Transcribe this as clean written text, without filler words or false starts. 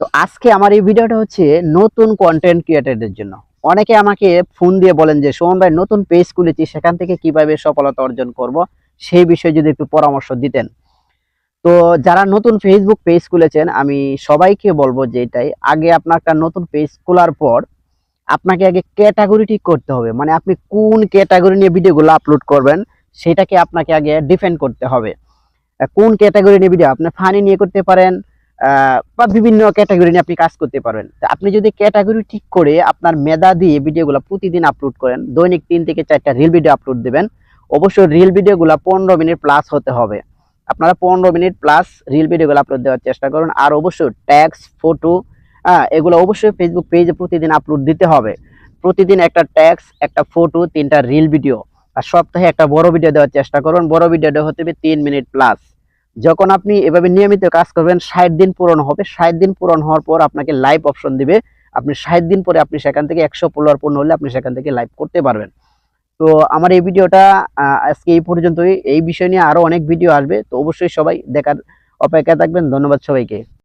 তো আজকে আমার এই ভিডিওটা হচ্ছে নতুন কন্টেন্ট ক্রিয়েটরদের জন্য। অনেকে আমাকে ফোন দিয়ে বলেন যে সুমন ভাই নতুন পেজ খুলেছি, সেখান থেকে কিভাবে সফলতা অর্জন করব, সেই বিষয়ে যদি একটু পরামর্শ দিতেন। তো যারা নতুন ফেসবুক পেজ খুলেছেন, আমি সবাইকে বলবো যে এটাই, আগে আপনার একটা নতুন পেজ খোলার পর আপনাকে আগে ক্যাটাগরি ঠিক করতে হবে। মানে আপনি কোন ক্যাটাগরি নিয়ে ভিডিওগুলো আপলোড করবেন, সেটাকে আপনাকে আগে ডিফাইন করতে হবে। কোন ক্যাটাগরি নিয়ে ভিডিও, আপনি ফানি নিয়ে করতে পারেন, বা বিভিন্ন ক্যাটাগরি নিয়ে আপনি কাজ করতে পারবেন। তো আপনি যদি ক্যাটাগরি ঠিক করে আপনার মেধা দিয়ে ভিডিওগুলো প্রতিদিন আপলোড করেন, দৈনিক 3 থেকে 4টা রিল ভিডিও আপলোড দেবেন। অবশ্যই রিল ভিডিওগুলো 15 মিনিট প্লাস হতে হবে। আপনারা 15 মিনিট প্লাস রিল ভিডিওগুলো আপলোড দেওয়ার চেষ্টা করুন। আর অবশ্যই ট্যাক্স, ফটো, এগুলো অবশ্যই ফেসবুক পেজে প্রতিদিন আপলোড দিতে হবে। প্রতিদিন একটা ট্যাক্স, একটা ফটো, 3টা রিল ভিডিও। আর সপ্তাহে একটা বড় ভিডিও দেওয়ার চেষ্টা করুন। বড় ভিডিওটা হতে হবে 3 মিনিট প্লাস। যখন আপনি এভাবে নিয়মিত কাজ করবেন, 60 দিন পূরণ হবে। 60 দিন পূরণ হওয়ার পর আপনাকে লাইভ অপশন দিবে। আপনি 60 দিন পরে আপনি সেখান থেকে 100 ফলোয়ার পূর্ণ হলে আপনি সেখান থেকে লাইভ করতে পারবেন। তো আমার এই ভিডিওটা আজকে এই পর্যন্তই। এই বিষয় নিয়ে আরো অনেক ভিডিও আসবে, তো অবশ্যই সবাই দেখার অপেক্ষায় থাকবেন। ধন্যবাদ সবাইকে।